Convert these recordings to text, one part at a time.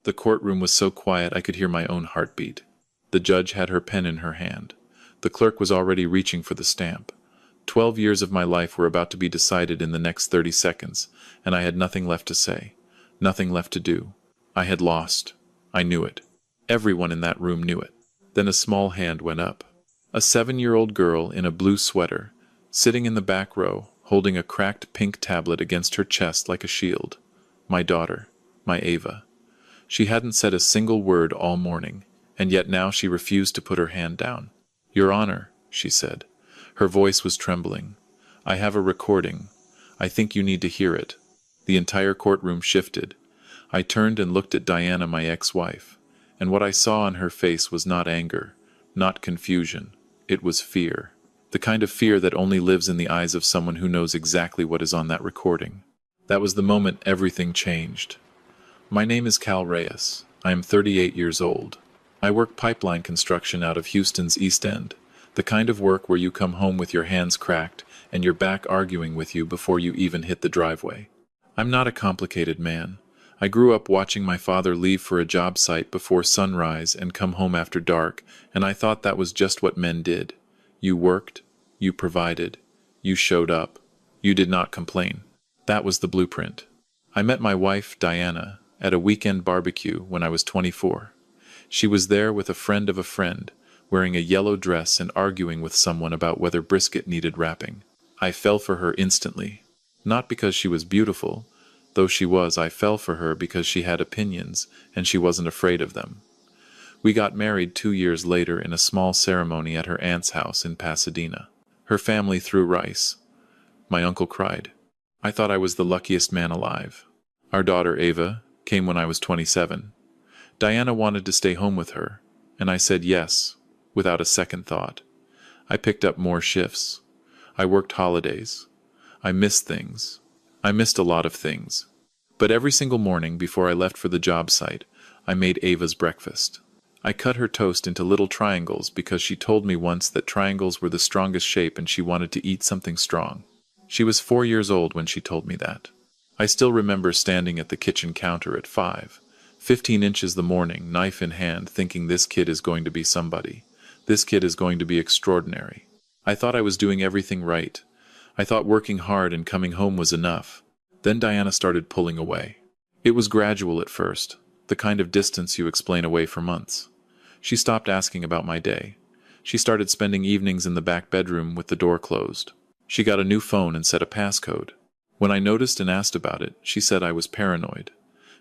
The courtroom was so quiet I could hear my own heartbeat. The judge had her pen in her hand. The clerk was already reaching for the stamp. 12 years of my life were about to be decided in the next 30 seconds, and I had nothing left to say, nothing left to do. I had lost. I knew it. Everyone in that room knew it. Then a small hand went up. A 7-year-old girl in a blue sweater, sitting in the back row, holding a cracked pink tablet against her chest like a shield. My daughter, my Ava. She hadn't said a single word all morning, and yet now she refused to put her hand down. "Your Honor," she said. Her voice was trembling. "I have a recording. I think you need to hear it." The entire courtroom shifted. I turned and looked at Diana, my ex-wife, and what I saw on her face was not anger, not confusion. It was fear. The kind of fear that only lives in the eyes of someone who knows exactly what is on that recording. That was the moment everything changed. My name is Cal Reyes. I am 38 years old. I work pipeline construction out of Houston's East End, the kind of work where you come home with your hands cracked and your back arguing with you before you even hit the driveway. I'm not a complicated man. I grew up watching my father leave for a job site before sunrise and come home after dark, and I thought that was just what men did. You worked, you provided, you showed up, you did not complain. That was the blueprint. I met my wife, Diana, at a weekend barbecue when I was 24. She was there with a friend of a friend, wearing a yellow dress and arguing with someone about whether brisket needed wrapping. I fell for her instantly. Not because she was beautiful, though she was. I fell for her because she had opinions, and she wasn't afraid of them. We got married 2 years later in a small ceremony at her aunt's house in Pasadena. Her family threw rice. My uncle cried. I thought I was the luckiest man alive. Our daughter, Ava, came when I was 27. Diana wanted to stay home with her, and I said yes, without a second thought. I picked up more shifts. I worked holidays. I missed things. I missed a lot of things. But every single morning before I left for the job site, I made Ava's breakfast. I cut her toast into little triangles because she told me once that triangles were the strongest shape and she wanted to eat something strong. She was 4 years old when she told me that. I still remember standing at the kitchen counter at 15 inches the morning, knife in hand, thinking this kid is going to be somebody. This kid is going to be extraordinary. I thought I was doing everything right. I thought working hard and coming home was enough. Then Diana started pulling away. It was gradual at first, the kind of distance you explain away for months. She stopped asking about my day. She started spending evenings in the back bedroom with the door closed. She got a new phone and set a passcode. When I noticed and asked about it, she said I was paranoid.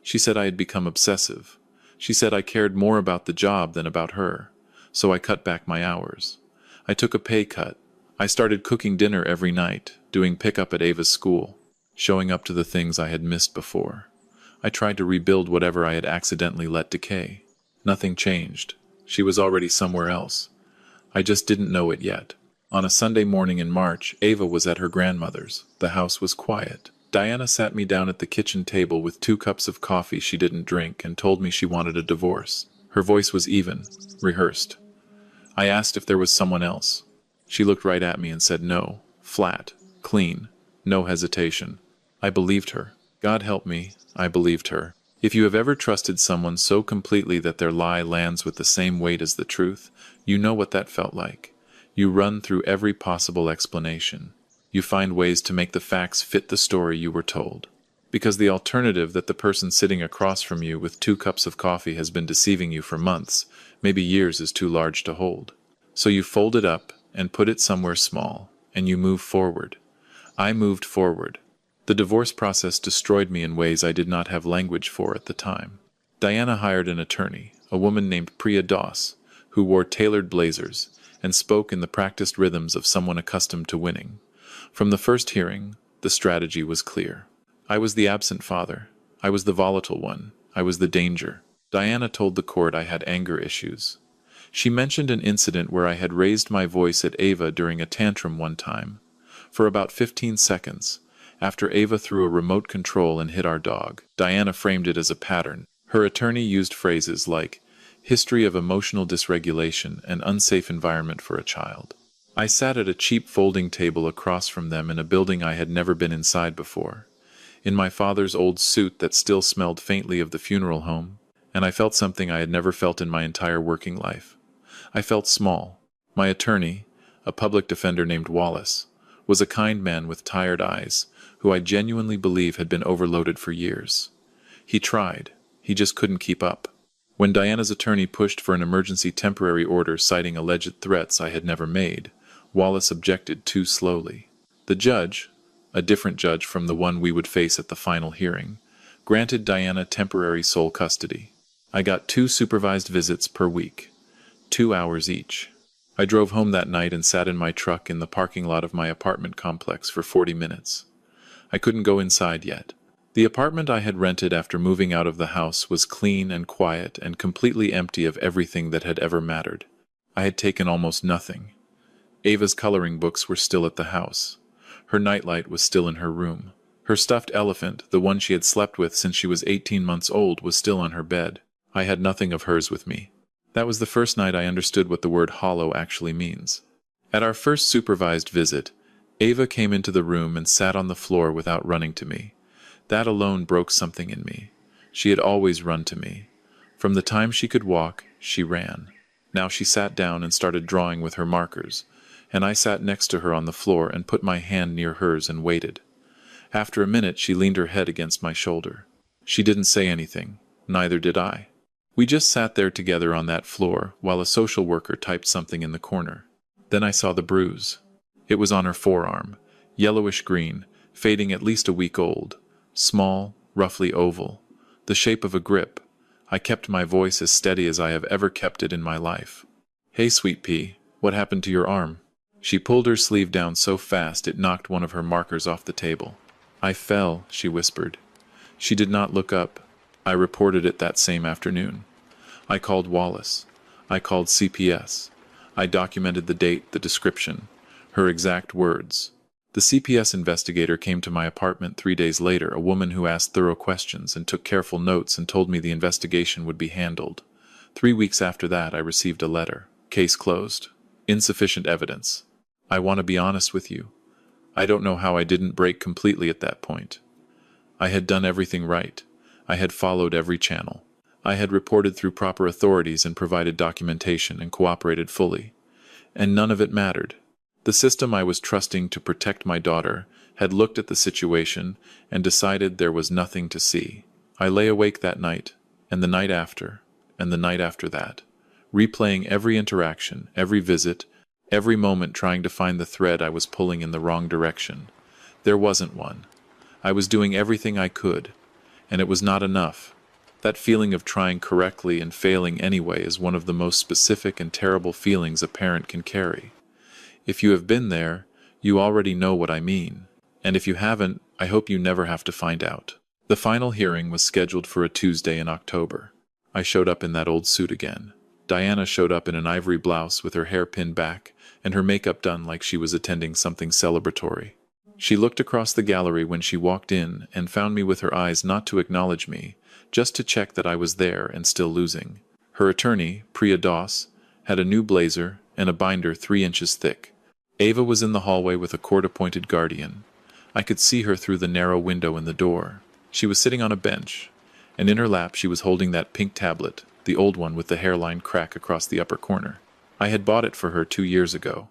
She said I had become obsessive. She said I cared more about the job than about her, so I cut back my hours. I took a pay cut. I started cooking dinner every night, doing pickup at Ava's school, showing up to the things I had missed before. I tried to rebuild whatever I had accidentally let decay. Nothing changed. She was already somewhere else. I just didn't know it yet. On a Sunday morning in March, Ava was at her grandmother's. The house was quiet. Diana sat me down at the kitchen table with 2 cups of coffee she didn't drink and told me she wanted a divorce. Her voice was even, rehearsed. I asked if there was someone else. She looked right at me and said no, flat, clean, no hesitation. I believed her. God help me, I believed her. If you have ever trusted someone so completely that their lie lands with the same weight as the truth, you know what that felt like. You run through every possible explanation. You find ways to make the facts fit the story you were told. Because the alternative that the person sitting across from you with 2 cups of coffee has been deceiving you for months, maybe years, is too large to hold. So you fold it up and put it somewhere small, and you move forward. I moved forward. The divorce process destroyed me in ways I did not have language for at the time. Diana hired an attorney, a woman named Priya Das, who wore tailored blazers and spoke in the practiced rhythms of someone accustomed to winning. From the first hearing, the strategy was clear. I was the absent father. I was the volatile one. I was the danger. Diana told the court I had anger issues. She mentioned an incident where I had raised my voice at Ava during a tantrum one time. For about 15 seconds, after Ava threw a remote control and hit our dog, Diana framed it as a pattern. Her attorney used phrases like, history of emotional dysregulation and unsafe environment for a child. I sat at a cheap folding table across from them in a building I had never been inside before, in my father's old suit that still smelled faintly of the funeral home, and I felt something I had never felt in my entire working life. I felt small. My attorney, a public defender named Wallace, was a kind man with tired eyes, who I genuinely believe had been overloaded for years. He tried. He just couldn't keep up. When Diana's attorney pushed for an emergency temporary order citing alleged threats I had never made, Wallace objected too slowly. The judge, a different judge from the one we would face at the final hearing, granted Diana temporary sole custody. I got 2 supervised visits per week, 2 hours each. I drove home that night and sat in my truck in the parking lot of my apartment complex for 40 minutes. I couldn't go inside yet. The apartment I had rented after moving out of the house was clean and quiet and completely empty of everything that had ever mattered. I had taken almost nothing. Ava's coloring books were still at the house. Her nightlight was still in her room. Her stuffed elephant, the one she had slept with since she was 18 months old, was still on her bed. I had nothing of hers with me. That was the first night I understood what the word hollow actually means. At our first supervised visit, Ava came into the room and sat on the floor without running to me. That alone broke something in me. She had always run to me. From the time she could walk, she ran. Now she sat down and started drawing with her markers, and I sat next to her on the floor and put my hand near hers and waited. After a minute, she leaned her head against my shoulder. She didn't say anything. Neither did I. We just sat there together on that floor while a social worker typed something in the corner. Then I saw the bruise. It was on her forearm, yellowish-green, fading at least a week old. Small, roughly oval, the shape of a grip. I kept my voice as steady as I have ever kept it in my life. "Hey, sweet pea, what happened to your arm?" She pulled her sleeve down so fast it knocked one of her markers off the table. "I fell," she whispered. She did not look up. I reported it that same afternoon. I called Wallace. I called CPS. I documented the date, the description, her exact words. The CPS investigator came to my apartment 3 days later, a woman who asked thorough questions and took careful notes and told me the investigation would be handled. 3 weeks after that, I received a letter. Case closed. Insufficient evidence. I want to be honest with you. I don't know how I didn't break completely at that point. I had done everything right. I had followed every channel. I had reported through proper authorities and provided documentation and cooperated fully. And none of it mattered. The system I was trusting to protect my daughter had looked at the situation and decided there was nothing to see. I lay awake that night, and the night after, and the night after that, replaying every interaction, every visit, every moment trying to find the thread I was pulling in the wrong direction. There wasn't one. I was doing everything I could, and it was not enough. That feeling of trying correctly and failing anyway is one of the most specific and terrible feelings a parent can carry. If you have been there, you already know what I mean, and if you haven't, I hope you never have to find out. The final hearing was scheduled for a Tuesday in October. I showed up in that old suit again. Diana showed up in an ivory blouse with her hair pinned back and her makeup done like she was attending something celebratory. She looked across the gallery when she walked in and found me with her eyes not to acknowledge me, just to check that I was there and still losing. Her attorney, Priya Das, had a new blazer and a binder 3 inches thick. Ava was in the hallway with a court-appointed guardian. I could see her through the narrow window in the door. She was sitting on a bench, and in her lap she was holding that pink tablet, the old one with the hairline crack across the upper corner. I had bought it for her 2 years ago.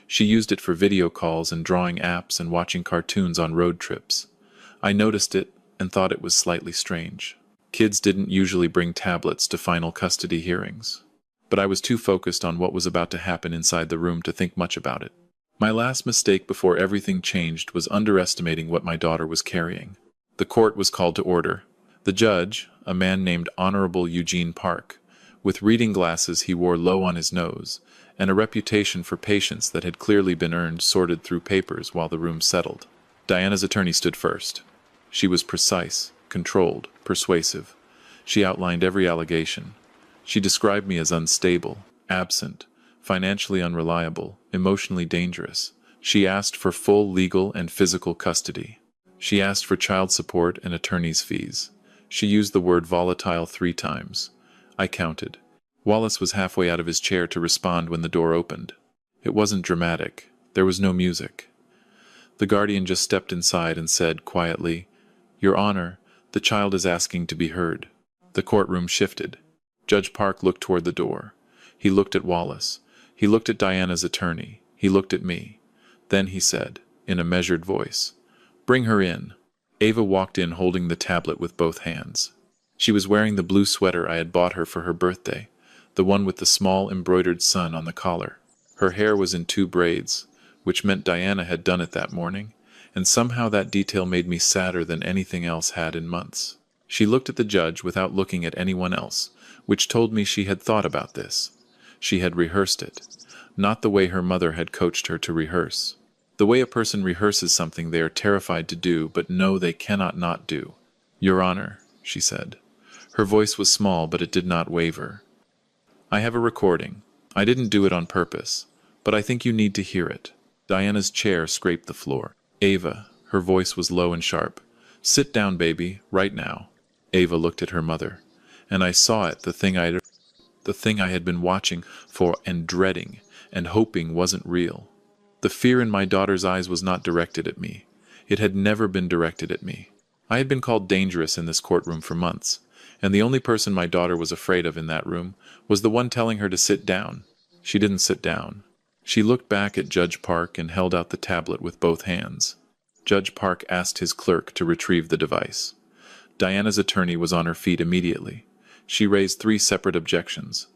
She used it for video calls and drawing apps and watching cartoons on road trips. I noticed it and thought it was slightly strange. Kids didn't usually bring tablets to final custody hearings. But I was too focused on what was about to happen inside the room to think much about it. My last mistake before everything changed was underestimating what my daughter was carrying. The court was called to order. The judge, a man named Honorable Eugene Park, with reading glasses he wore low on his nose, and a reputation for patience that had clearly been earned, sorted through papers while the room settled. Diana's attorney stood first. She was precise, controlled, persuasive. She outlined every allegation. She described me as unstable, absent, financially unreliable, emotionally dangerous. She asked for full legal and physical custody. She asked for child support and attorney's fees. She used the word volatile 3 times. I counted. Wallace was halfway out of his chair to respond when the door opened. It wasn't dramatic. There was no music. The guardian just stepped inside and said quietly, "Your Honor, the child is asking to be heard." The courtroom shifted. Judge Park looked toward the door. He looked at Wallace. He looked at Diana's attorney. He looked at me. Then he said, in a measured voice, "Bring her in." Ava walked in holding the tablet with both hands. She was wearing the blue sweater I had bought her for her birthday, the one with the small embroidered sun on the collar. Her hair was in 2 braids, which meant Diana had done it that morning, and somehow that detail made me sadder than anything else had in months. She looked at the judge without looking at anyone else, which told me she had thought about this. She had rehearsed it. Not the way her mother had coached her to rehearse. The way a person rehearses something they are terrified to do but know they cannot not do. "Your Honor," she said. Her voice was small, but it did not waver. "I have a recording. I didn't do it on purpose, but I think you need to hear it." Diana's chair scraped the floor. "Ava," her voice was low and sharp. "Sit down, baby, right now." Ava looked at her mother, and I saw it, the thing I had been watching for and dreading and hoping wasn't real. The fear in my daughter's eyes was not directed at me. It had never been directed at me. I had been called dangerous in this courtroom for months, and the only person my daughter was afraid of in that room was the one telling her to sit down. She didn't sit down. She looked back at Judge Park and held out the tablet with both hands. Judge Park asked his clerk to retrieve the device. Diana's attorney was on her feet immediately. She raised 3 separate objections.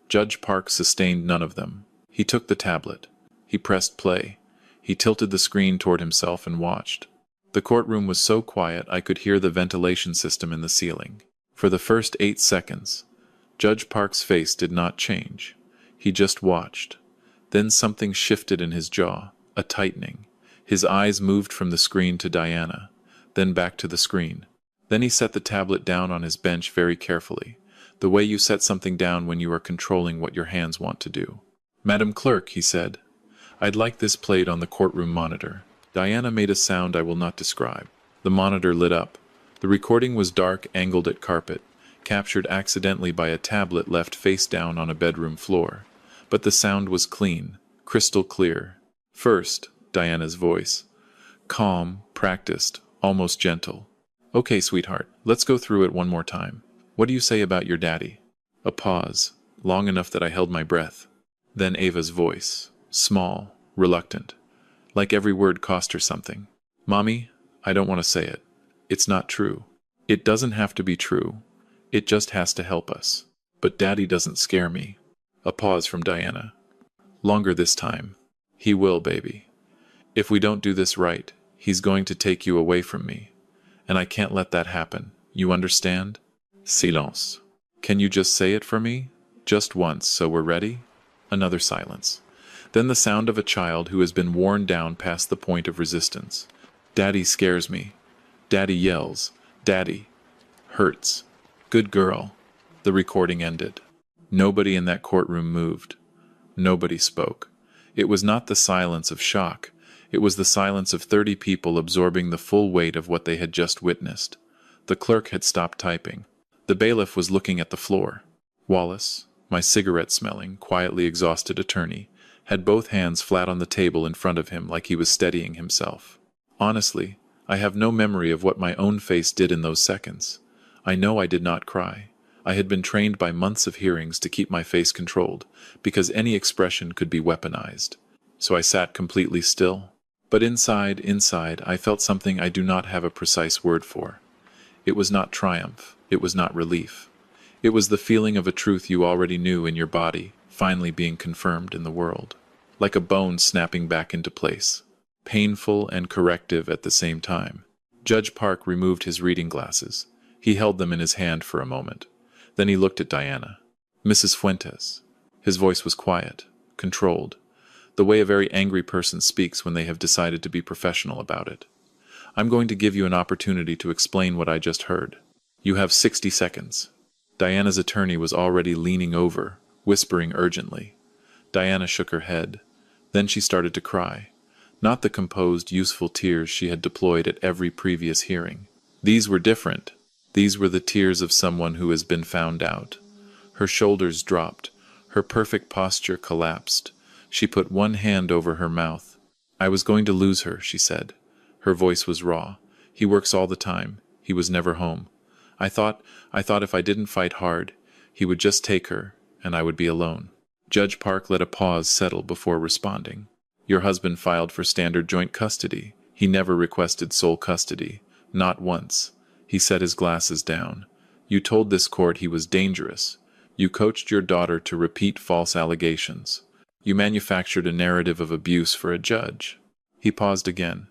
Judge Park sustained none of them. He took the tablet. He pressed play. He tilted the screen toward himself and watched. The courtroom was so quiet I could hear the ventilation system in the ceiling. For the first 8 seconds, Judge Park's face did not change. He just watched. Then something shifted in his jaw, a tightening. His eyes moved from the screen to Diana, then back to the screen. Then he set the tablet down on his bench very carefully, the way you set something down when you are controlling what your hands want to do. "Madam Clerk," he said, "I'd like this played on the courtroom monitor." Diana made a sound I will not describe. The monitor lit up. The recording was dark, angled at carpet, captured accidentally by a tablet left face down on a bedroom floor. But the sound was clean, crystal clear. First, Diana's voice. Calm, practiced, almost gentle. "Okay, sweetheart, let's go through it one more time. What do you say about your daddy?" A pause, long enough that I held my breath. Then Ava's voice, small, reluctant. Like every word cost her something. "Mommy, I don't want to say it. It's not true. It doesn't have to be true. It just has to help us. But Daddy doesn't scare me." A pause from Diana. "Longer this time. He will, baby. If we don't do this right, he's going to take you away from me. And I can't let that happen. You understand?" Silence. "Can you just say it for me? Just once, so we're ready?" Another silence. Then the sound of a child who has been worn down past the point of resistance. "Daddy scares me. Daddy yells. Daddy hurts. Good girl." The recording ended. Nobody in that courtroom moved. Nobody spoke. It was not the silence of shock. It was the silence of 30 people absorbing the full weight of what they had just witnessed. The clerk had stopped typing. The bailiff was looking at the floor. Wallace, my cigarette-smelling, quietly exhausted attorney, had both hands flat on the table in front of him like he was steadying himself. Honestly, I have no memory of what my own face did in those seconds. I know I did not cry. I had been trained by months of hearings to keep my face controlled, because any expression could be weaponized. So I sat completely still. But inside, I felt something I do not have a precise word for. It was not triumph. It was not relief. It was the feeling of a truth you already knew in your body, finally being confirmed in the world. Like a bone snapping back into place. Painful and corrective at the same time. Judge Park removed his reading glasses. He held them in his hand for a moment. Then he looked at Diana. "Mrs. Fuentes." His voice was quiet, controlled, the way a very angry person speaks when they have decided to be professional about it. "I'm going to give you an opportunity to explain what I just heard. You have 60 seconds. Diana's attorney was already leaning over, whispering urgently. Diana shook her head. Then she started to cry. Not the composed, useful tears she had deployed at every previous hearing. These were different. These were the tears of someone who has been found out. Her shoulders dropped. Her perfect posture collapsed. She put one hand over her mouth. "I was going to lose her," she said. Her voice was raw. "He works all the time. He was never home. I thought if I didn't fight hard, he would just take her, and I would be alone. Judge Park let a pause settle before responding. Your husband filed for standard joint custody. He never requested sole custody. Not once. He set his glasses down. You told this court he was dangerous. You coached your daughter to repeat false allegations. You manufactured a narrative of abuse for a judge. He paused again.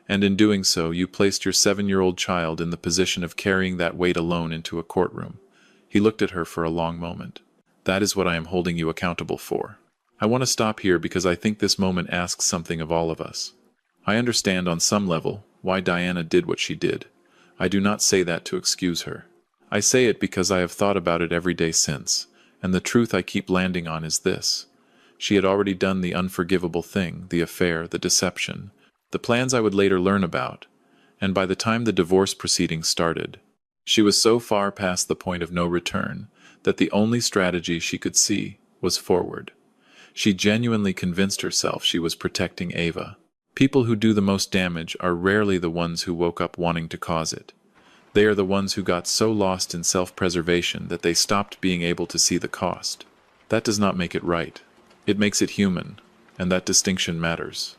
And in doing so, you placed your 7-year-old child in the position of carrying that weight alone into a courtroom. He looked at her for a long moment. That is what I am holding you accountable for. I want to stop here because I think this moment asks something of all of us. I understand on some level why Diana did what she did. I do not say that to excuse her. I say it because I have thought about it every day since, and the truth I keep landing on is this. She had already done the unforgivable thing, the affair, the deception, the plans I would later learn about, and by the time the divorce proceedings started, she was so far past the point of no return that the only strategy she could see was forward. She genuinely convinced herself she was protecting Ava. People who do the most damage are rarely the ones who woke up wanting to cause it. They are the ones who got so lost in self-preservation that they stopped being able to see the cost. That does not make it right. It makes it human, and that distinction matters.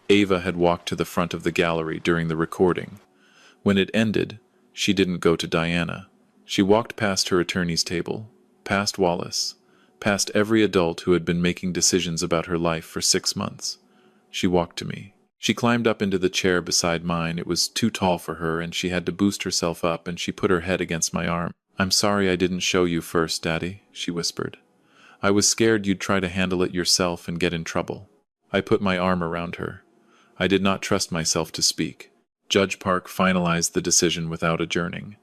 Ava had walked to the front of the gallery during the recording. When it ended, she didn't go to Diana. She walked past her attorney's table, past Wallace, past every adult who had been making decisions about her life for 6 months. She walked to me. She climbed up into the chair beside mine. It was too tall for her, and she had to boost herself up, and she put her head against my arm. "I'm sorry I didn't show you first, Daddy," she whispered. "I was scared you'd try to handle it yourself and get in trouble." I put my arm around her. I did not trust myself to speak. Judge Park finalized the decision without adjourning.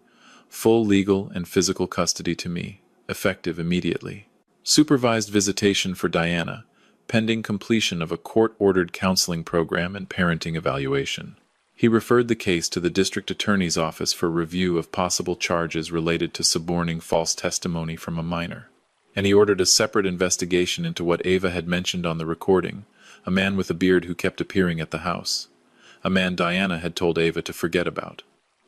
Full legal and physical custody to me, effective immediately. Supervised visitation for Diana, pending completion of a court-ordered counseling program and parenting evaluation. He referred the case to the district attorney's office for review of possible charges related to suborning false testimony from a minor. And he ordered a separate investigation into what Ava had mentioned on the recording, a man with a beard who kept appearing at the house. A man Diana had told Ava to forget about.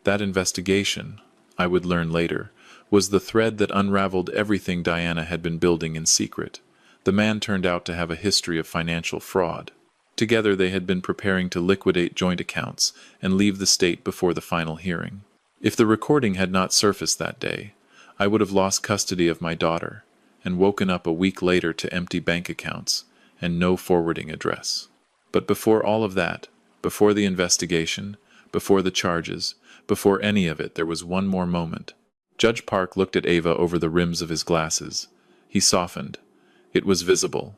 That investigation, I would learn later, was the thread that unraveled everything Diana had been building in secret. The man turned out to have a history of financial fraud. Together they had been preparing to liquidate joint accounts and leave the state before the final hearing. If the recording had not surfaced that day, I would have lost custody of my daughter and woken up a week later to empty bank accounts and no forwarding address. But before all of that, before the investigation, before the charges, before any of it, there was one more moment. Judge Park looked at Ava over the rims of his glasses. He softened. It was visible.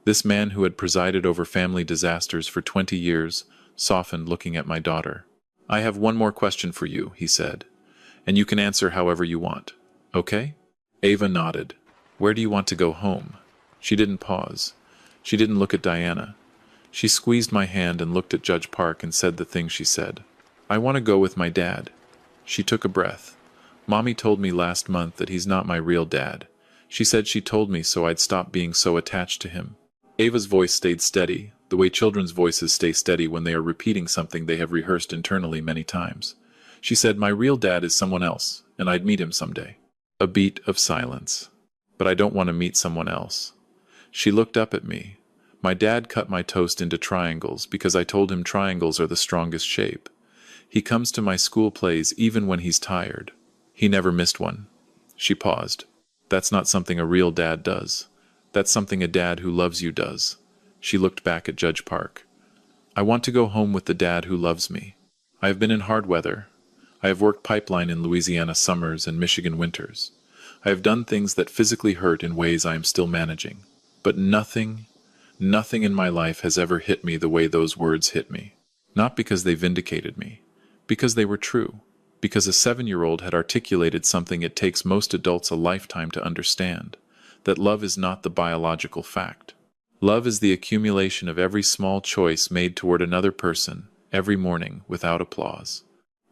This man who had presided over family disasters for 20 years softened looking at my daughter. "I have one more question for you," he said, "and you can answer however you want. Okay?" Ava nodded. "Where do you want to go home?" She didn't pause. She didn't look at Diana. She squeezed my hand and looked at Judge Park and said the thing she said. "I want to go with my dad." She took a breath. "Mommy told me last month that he's not my real dad. She said she told me so I'd stop being so attached to him." Ava's voice stayed steady, the way children's voices stay steady when they are repeating something they have rehearsed internally many times. She said, "My real dad is someone else, and I'd meet him someday." A beat of silence. "But I don't want to meet someone else." She looked up at me. "My dad cut my toast into triangles because I told him triangles are the strongest shape. He comes to my school plays even when he's tired. He never missed one." She paused. "That's not something a real dad does. That's something a dad who loves you does." She looked back at Judge Park. "I want to go home with the dad who loves me. I have been in hard weather. I have worked pipeline in Louisiana summers and Michigan winters. I have done things that physically hurt in ways I am still managing. But nothing in my life has ever hit me the way those words hit me. Not because they vindicated me. Because they were true. Because a 7-year-old had articulated something it takes most adults a lifetime to understand, that love is not the biological fact. Love is the accumulation of every small choice made toward another person, every morning, without applause."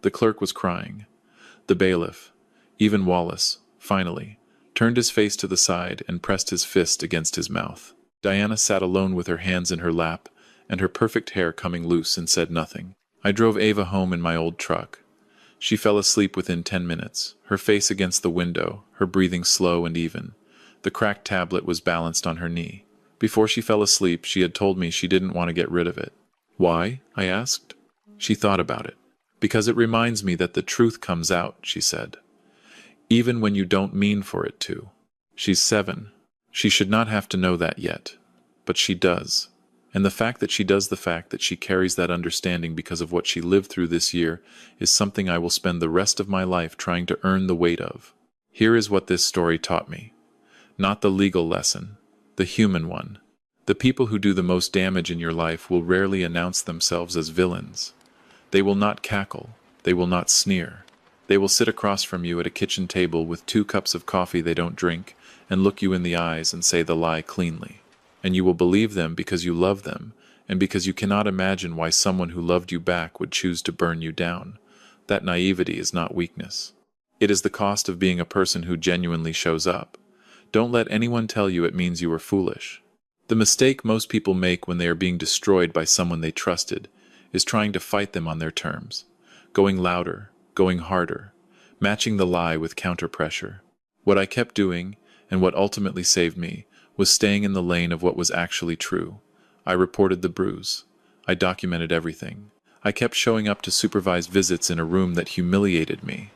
The clerk was crying. The bailiff, even Wallace, finally, turned his face to the side and pressed his fist against his mouth. Diana sat alone with her hands in her lap and her perfect hair coming loose and said nothing. I drove Ava home in my old truck. She fell asleep within 10 minutes, her face against the window, her breathing slow and even. The cracked tablet was balanced on her knee. Before she fell asleep, she had told me she didn't want to get rid of it. Why? I asked. She thought about it. Because it reminds me that the truth comes out, she said. Even when you don't mean for it to. She's 7. She should not have to know that yet. But she does. And the fact that she carries that understanding because of what she lived through this year is something I will spend the rest of my life trying to earn the weight of. Here is what this story taught me. Not the legal lesson, the human one. The people who do the most damage in your life will rarely announce themselves as villains. They will not cackle. They will not sneer. They will sit across from you at a kitchen table with 2 cups of coffee they don't drink and look you in the eyes and say the lie cleanly. And you will believe them because you love them, and because you cannot imagine why someone who loved you back would choose to burn you down. That naivety is not weakness. It is the cost of being a person who genuinely shows up. Don't let anyone tell you it means you were foolish. The mistake most people make when they are being destroyed by someone they trusted is trying to fight them on their terms, going louder, going harder, matching the lie with counter-pressure. What I kept doing, and what ultimately saved me, was staying in the lane of what was actually true. I reported the bruise. I documented everything. I kept showing up to supervised visits in a room that humiliated me.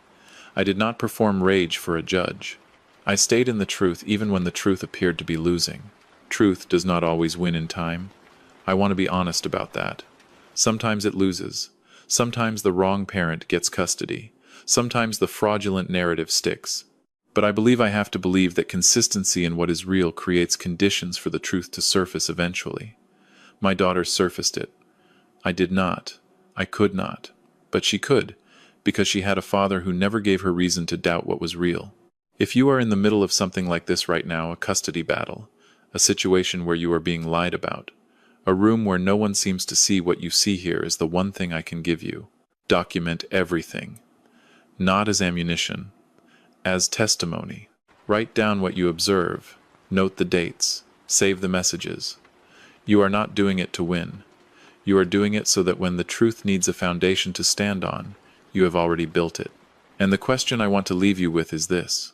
I did not perform rage for a judge. I stayed in the truth even when the truth appeared to be losing. Truth does not always win in time. I want to be honest about that. Sometimes it loses. Sometimes the wrong parent gets custody. Sometimes the fraudulent narrative sticks. But I believe I have to believe that consistency in what is real creates conditions for the truth to surface eventually. My daughter surfaced it. I did not. I could not. But she could, because she had a father who never gave her reason to doubt what was real. If you are in the middle of something like this right now, a custody battle, a situation where you are being lied about, a room where no one seems to see what you see here is the one thing I can give you. Document everything. Not as ammunition. As testimony. Write down what you observe. Note the dates. Save the messages. You are not doing it to win. You are doing it so that when the truth needs a foundation to stand on, you have already built it. And the question I want to leave you with is this.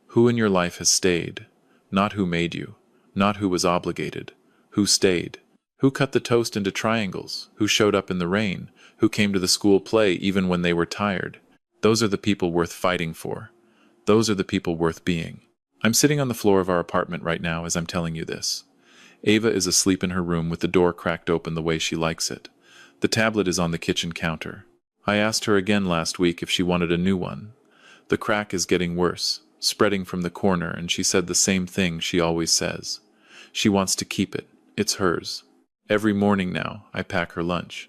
Who in your life has stayed? Not who made you. Not who was obligated. Who stayed? Who cut the toast into triangles? Who showed up in the rain? Who came to the school play even when they were tired? Those are the people worth fighting for. Those are the people worth being. I'm sitting on the floor of our apartment right now as I'm telling you this. Ava is asleep in her room with the door cracked open the way she likes it. The tablet is on the kitchen counter. I asked her again last week if she wanted a new one. The crack is getting worse, spreading from the corner, and she said the same thing she always says. She wants to keep it. It's hers. Every morning now, I pack her lunch.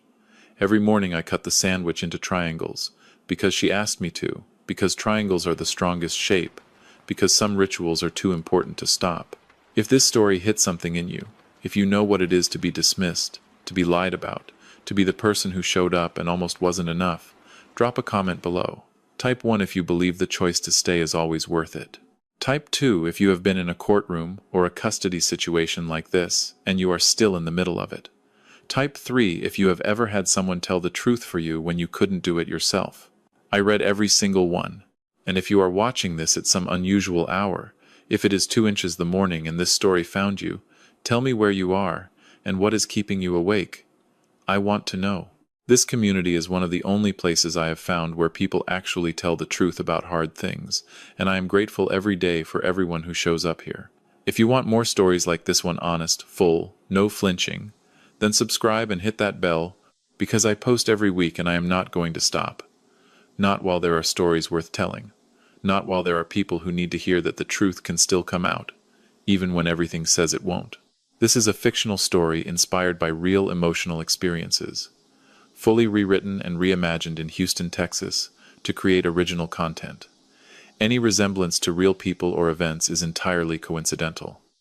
Every morning I cut the sandwich into triangles, because she asked me to. Because triangles are the strongest shape, because some rituals are too important to stop. If this story hit something in you, if you know what it is to be dismissed, to be lied about, to be the person who showed up and almost wasn't enough, drop a comment below. Type 1 if you believe the choice to stay is always worth it. Type 2 if you have been in a courtroom or a custody situation like this and you are still in the middle of it. Type 3 if you have ever had someone tell the truth for you when you couldn't do it yourself. I read every single one, and if you are watching this at some unusual hour, if it is 2 inches the morning and this story found you, tell me where you are and what is keeping you awake. I want to know. This community is one of the only places I have found where people actually tell the truth about hard things, and I am grateful every day for everyone who shows up here. If you want more stories like this one, honest, full, no flinching, then subscribe and hit that bell, because I post every week and I am not going to stop. Not while there are stories worth telling. Not while there are people who need to hear that the truth can still come out, even when everything says it won't. This is a fictional story inspired by real emotional experiences, fully rewritten and reimagined in Houston, Texas, to create original content. Any resemblance to real people or events is entirely coincidental.